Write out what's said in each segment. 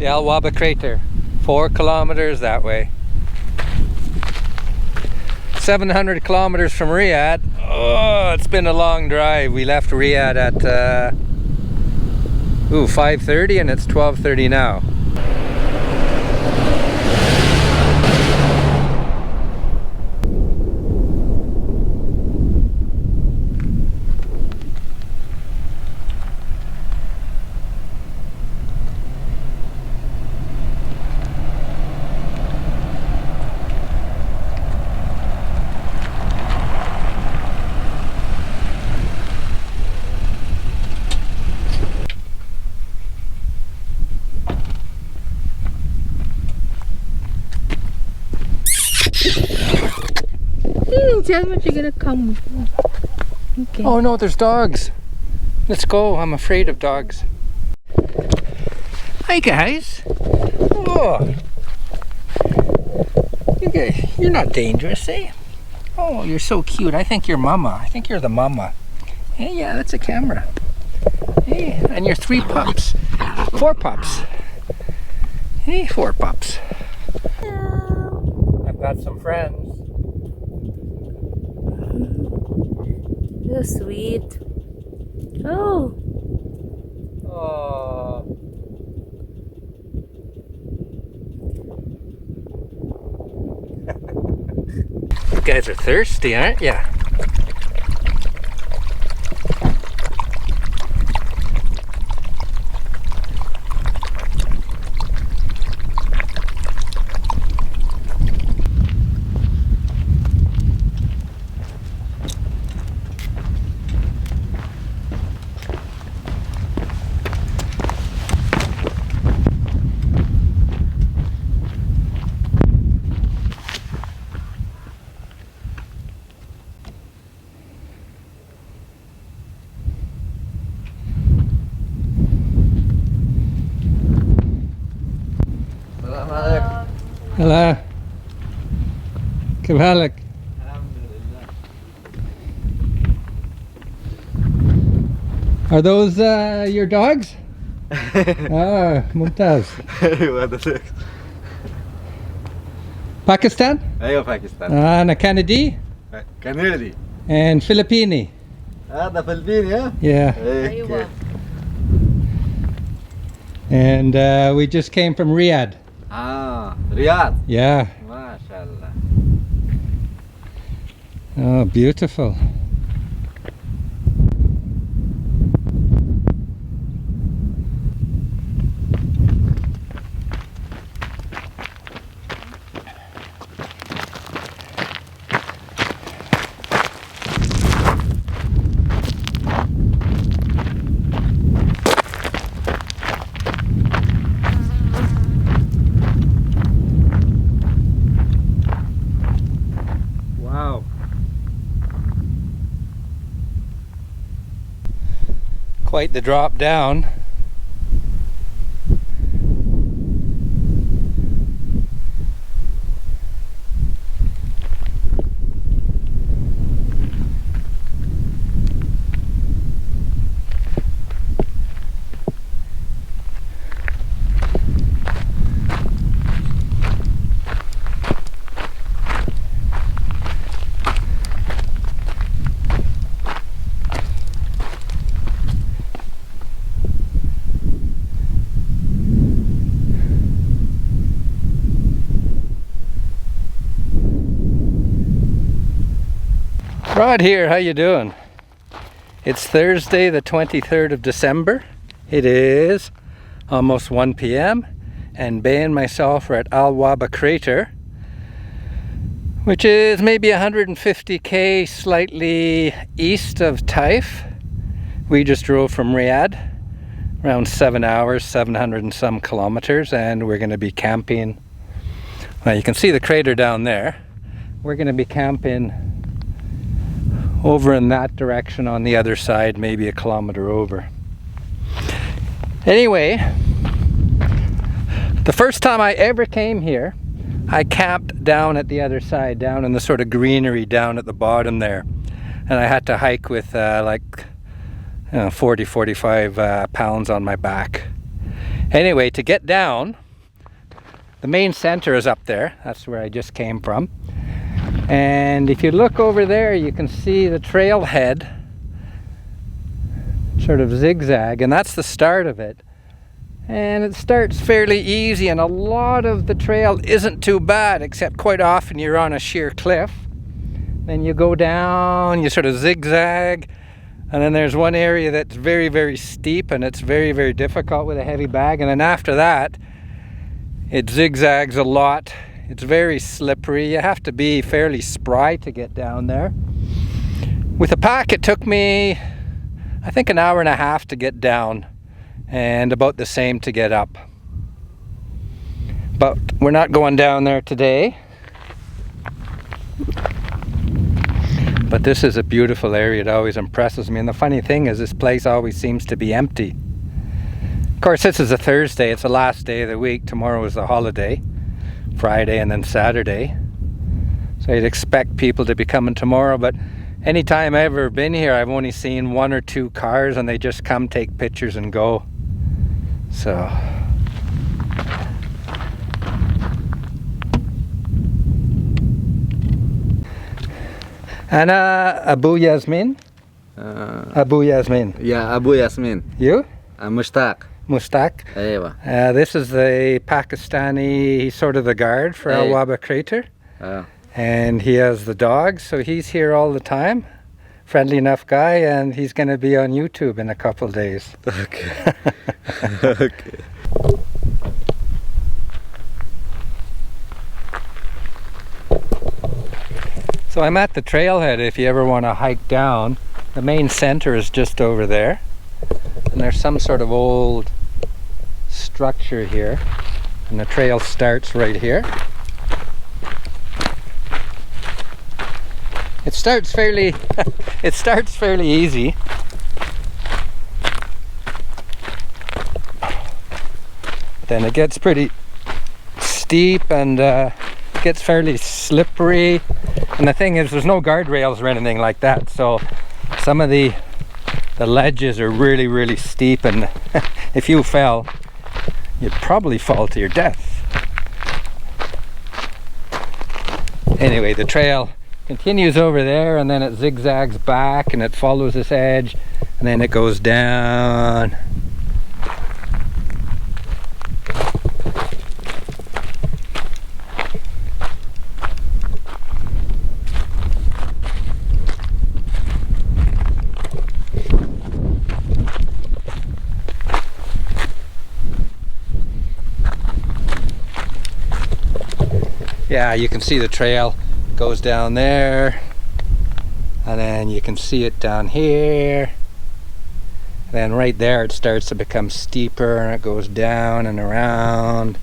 The Waba Crater. 4 kilometers that way. 700 kilometers from Riyadh. Oh, it's been a long drive. We left Riyadh at 5:30 and it's 12:30 now. Tell me you're gonna come. Okay. Oh no, there's dogs. Let's go. I'm afraid of dogs. Hi guys. Oh, you're not dangerous, eh? Oh, you're so cute. I think you're mama. I think you're the mama. Hey, yeah, that's a camera. Hey, and you're 3 pups. 4 pups. Hey, 4 pups. I've got some friends. So sweet. Oh. Oh. You guys are thirsty, aren't you? Hello. كيف حالك؟ Are those your dogs? ممتاز. ايوه هذا شيء. Pakistan? ايوه باكستان. أنا كندي. كندي. And Filipini. هذا فلبيني ها؟ Yeah. أيوة. And we just came from Riyadh. رياض. Yeah. ما شاء الله. Oh, beautiful. Quite the drop down. Rod here, how you doing? It's Thursday the 23rd of December. It is almost 1 p.m. and Bhey and myself are at Waba Crater, which is maybe 150k slightly east of Taif. We just drove from Riyadh, around 7 hours, 700 and some kilometers, and we're going to be camping. Well, you can see the crater down there. We're going to be camping over in that direction on the other side, maybe a kilometer over. Anyway, the first time I ever came here, I camped down at the other side, down in the sort of greenery down at the bottom there. And I had to hike with 40, 45 pounds on my back. Anyway, to get down, the main center is up there. That's where I just came from. And if you look over there, you can see the trailhead sort of zigzag, and that's the start of it. And it starts fairly easy, and a lot of the trail isn't too bad, except quite often you're on a sheer cliff. Then you go down, you sort of zigzag, and then there's one area that's very, very steep, and it's very, very difficult with a heavy bag. And then after that, it zigzags a lot. It's very slippery. You have to be fairly spry to get down there. With a pack, it took me, I think, an hour and a half to get down, and about the same to get up. But we're not going down there today. But this is a beautiful area. It always impresses me. And the funny thing is, this place always seems to be empty. Of course, this is a Thursday. It's the last day of the week. Tomorrow is the holiday. Friday and then Saturday. So you'd expect people to be coming tomorrow. But anytime I've ever been here, I've only seen 1 or 2 cars, and they just come, take pictures, and go. So... أنا أبو ياسمين. أبو ياسمين. يا أبو ياسمين. You? مشتاق. Mushtaq. أيوة. This is the Pakistani, he's sort of the guard for Hey. Waba Crater. And he has the dog, so he's here all the time. Friendly enough guy, and he's going to be on YouTube in a couple days. Okay. Okay. So I'm at the trailhead if you ever want to hike down. The main center is just over there. And there's some sort of old structure here. And the trail starts right here. It starts fairly easy. Then it gets pretty steep, and gets fairly slippery. And the thing is, there's no guardrails or anything like that, so some of the ledges are really, really steep, and if you fell, you'd probably fall to your death. Anyway, the trail continues over there, and then it zigzags back, and it follows this edge, and then it goes down. Yeah, you can see the trail goes down there, and then you can see it down here. And then right there it starts to become steeper, and it goes down and around.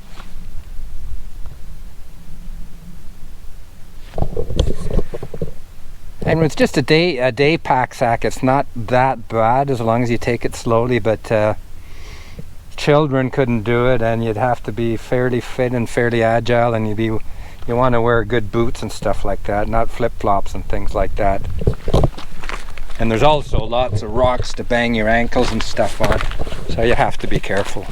And it's just a day pack sack. It's not that bad as long as you take it slowly, but children couldn't do it, and you'd have to be fairly fit and fairly agile, and you want to wear good boots and stuff like that, not flip-flops and things like that. And there's also lots of rocks to bang your ankles and stuff on, so you have to be careful.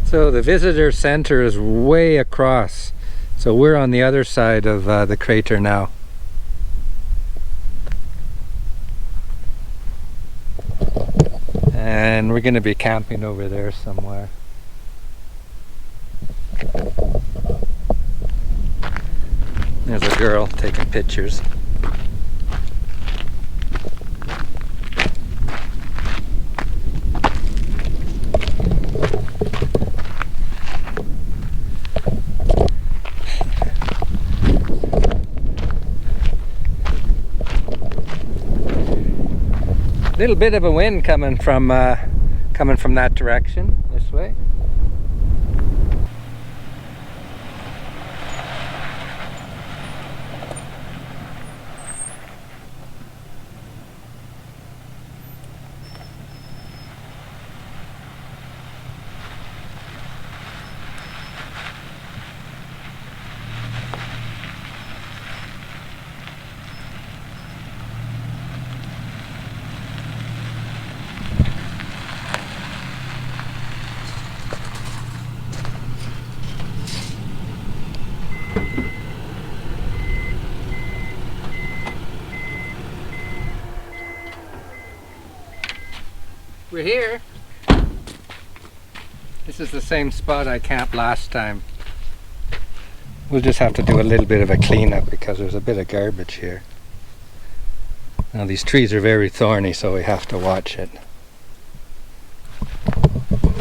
So the visitor center is way across, so we're on the other side of the crater now. And we're going to be camping over there somewhere. There's a girl taking pictures. Little bit of a wind coming from that direction, this way. We're here. This is the same spot I camped last time. We'll just have to do a little bit of a cleanup because there's a bit of garbage here. Now these trees are very thorny, so we have to watch it.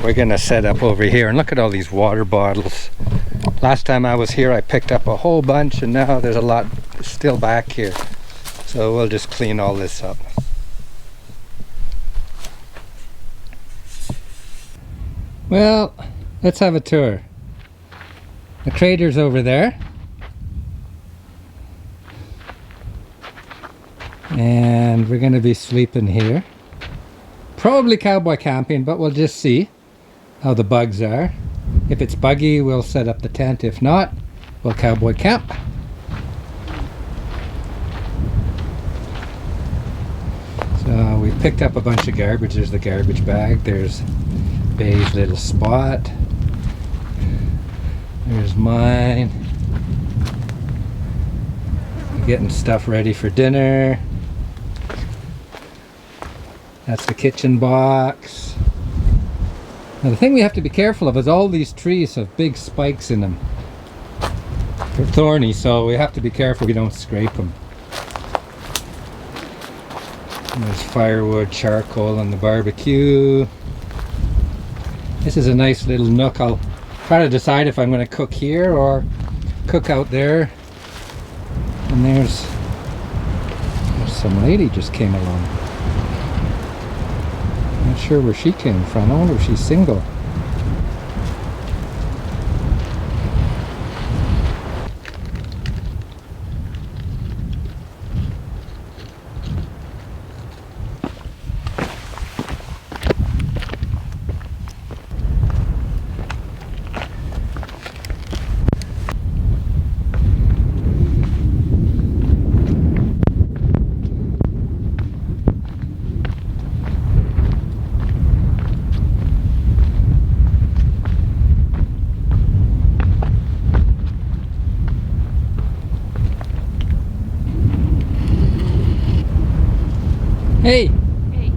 We're gonna set up over here and look at all these water bottles. Last time I was here I picked up a whole bunch, and now there's a lot still back here. So we'll just clean all this up. Well, let's have a tour. The crater's over there. And we're going to be sleeping here. Probably cowboy camping, but we'll just see how the bugs are. If it's buggy, we'll set up the tent. If not, we'll cowboy camp. So we picked up a bunch of garbage. There's the garbage bag. There's Bhey's little spot. There's mine. Getting stuff ready for dinner. That's the kitchen box. Now the thing we have to be careful of is all these trees have big spikes in them. They're thorny, so we have to be careful we don't scrape them. And there's firewood, charcoal on the barbecue. This is a nice little nook. I'll try to decide if I'm going to cook here or cook out there. And there's some lady just came along. Not sure where she came from. I wonder if she's single. Hey! Hey.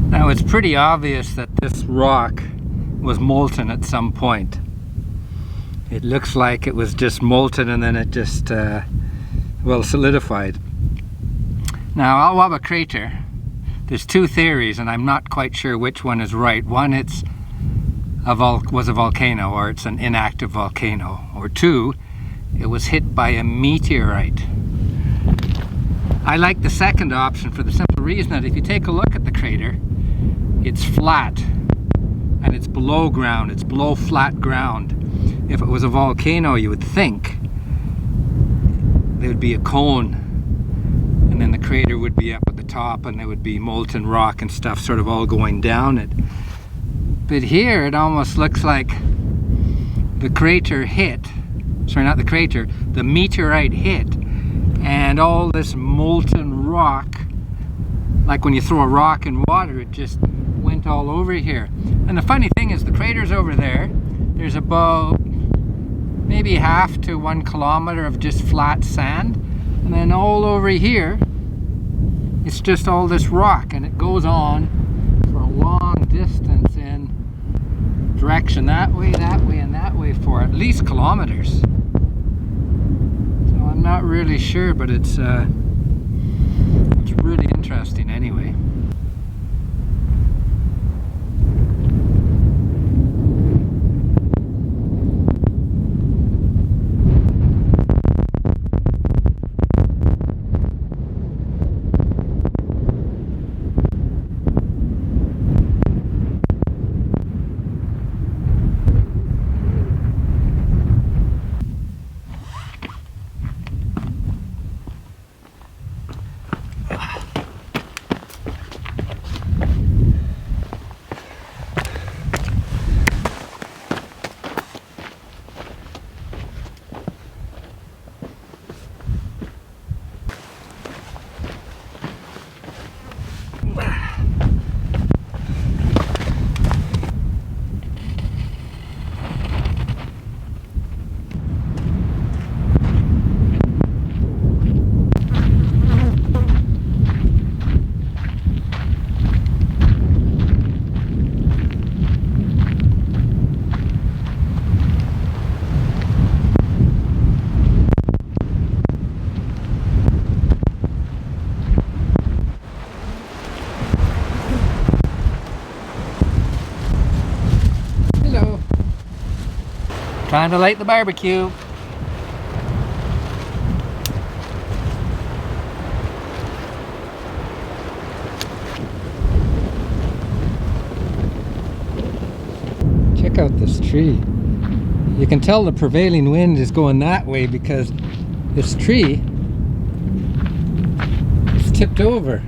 Now it's pretty obvious that this rock was molten at some point. It looks like it was just molten and then it just, well, solidified. Now, Waba Crater, there's two theories and I'm not quite sure which one is right. One, it's was a volcano, or it's an inactive volcano. Or two, it was hit by a meteorite. I like the second option for the simple reason that if you take a look at the crater, it's flat and it's below ground, it's below flat ground. If it was a volcano, you would think there would be a cone and then the crater would be up at the top and there would be molten rock and stuff sort of all going down it. But here it almost looks like the crater hit, sorry, not the crater, the meteorite hit, and all this molten rock, like when you throw a rock in water, it just went all over here. And the funny thing is the crater's over there. There's about maybe half to 1 kilometer of just flat sand, and then all over here it's just all this rock, and it goes on for a long distance in direction that way, and that way for at least kilometers. So I'm not really sure, but it's really interesting anyway. Time to light the barbecue. Check out this tree. You can tell the prevailing wind is going that way because this tree is tipped over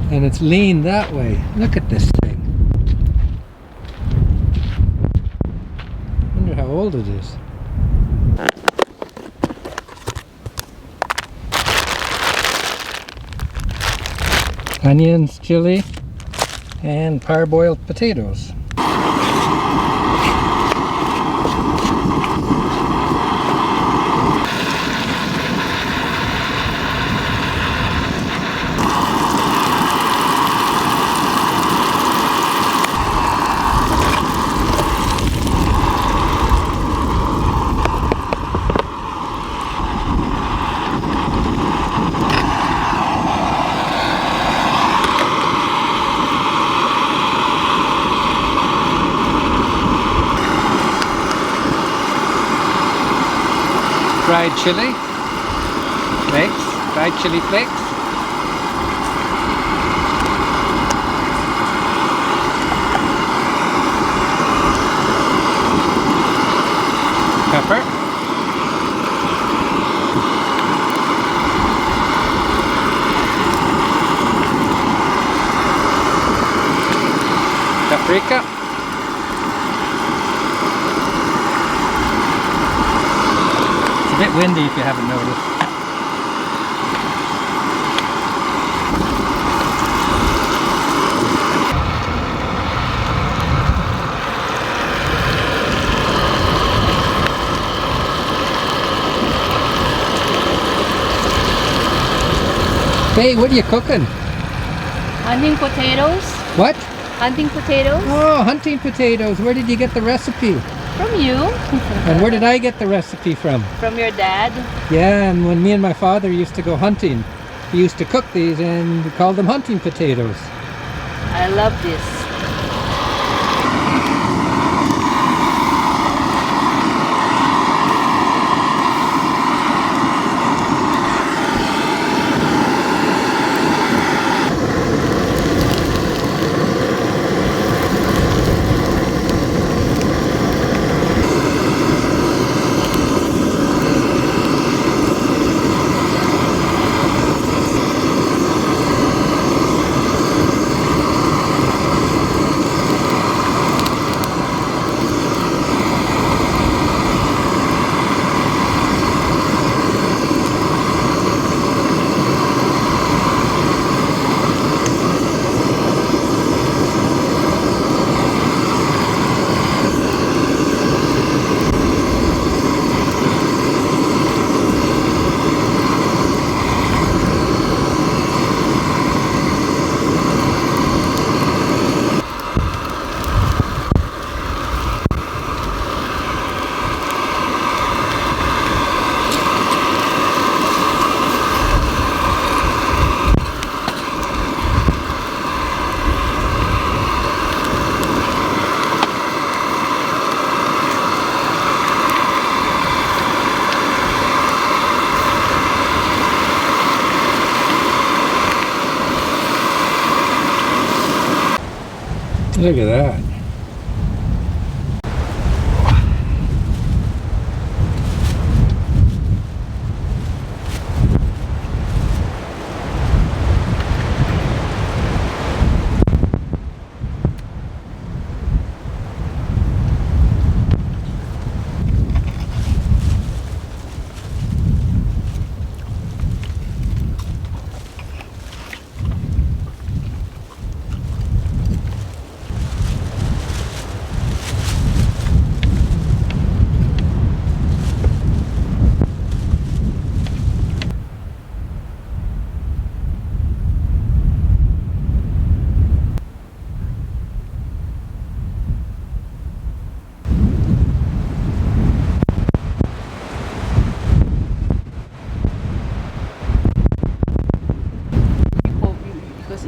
and it's leaned that way. Look at this thing. Wonder how old it is. Onions, chili, and parboiled potatoes. Fried chili flakes, fried chili flakes. Pepper. Paprika. A bit windy if you haven't noticed. Hey, what are you cooking? Hunting potatoes. What? Hunting potatoes. Oh, hunting potatoes. Where did you get the recipe? From you. And where did I get the recipe from? From your dad. Yeah, and when me and my father used to go hunting, he used to cook these and we called them hunting potatoes. I love this. Look at that.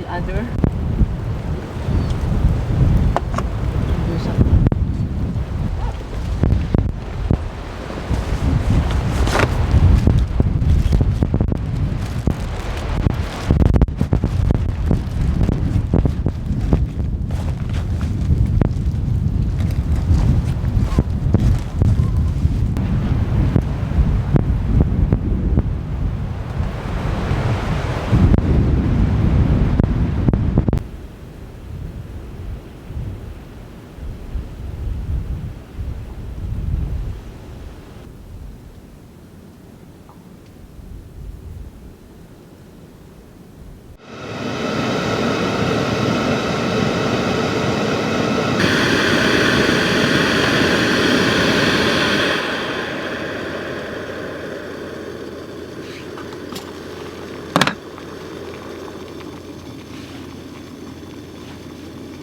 Other.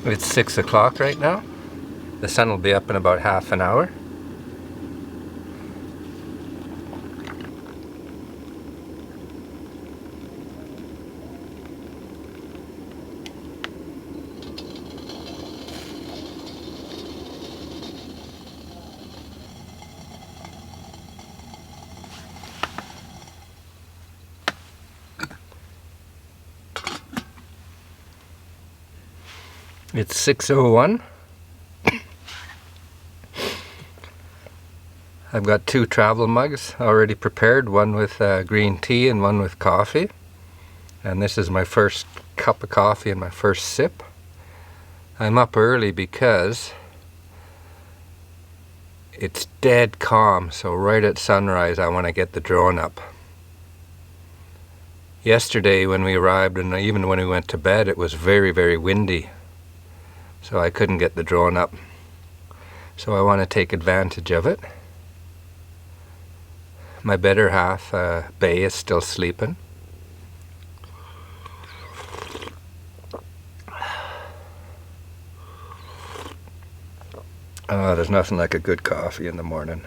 It's 6 o'clock right now. The sun will be up in about half an hour. It's 6:01. I've got 2 travel mugs already prepared, one with green tea and one with coffee. And this is my first cup of coffee and my first sip. I'm up early because it's dead calm, so right at sunrise I want to get the drone up. Yesterday when we arrived, and even when we went to bed, it was very, very windy. So I couldn't get the drone up. So I want to take advantage of it. My better half, Bhey, is still sleeping. Oh, there's nothing like a good coffee in the morning.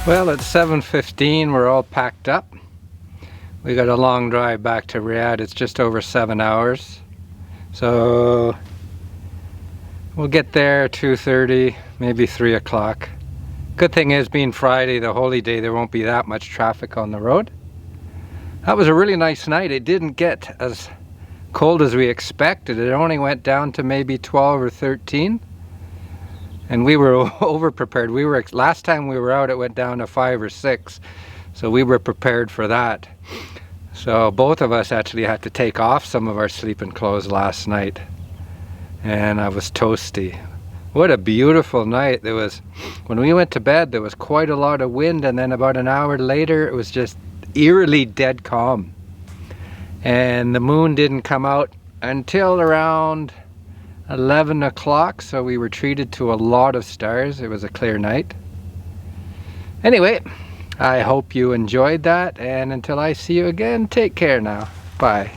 Well, it's 7:15, we're all packed up. We got a long drive back to Riyadh. It's just over 7 hours. So we'll get there 2:30, maybe 3 o'clock. Good thing is, being Friday, the holy day, there won't be that much traffic on the road. That was a really nice night. It didn't get as cold as we expected. It only went down to maybe 12 or 13. And we were over prepared. Last time we were out, it went down to 5 or 6. So we were prepared for that. So both of us actually had to take off some of our sleeping clothes last night. And I was toasty. What a beautiful night. When we went to bed, there was quite a lot of wind, and then about an hour later, it was just eerily dead calm. And the moon didn't come out until around 11 o'clock, so we were treated to a lot of stars. It was a clear night. Anyway, I hope you enjoyed that, and until I see you again, take care now. Bye.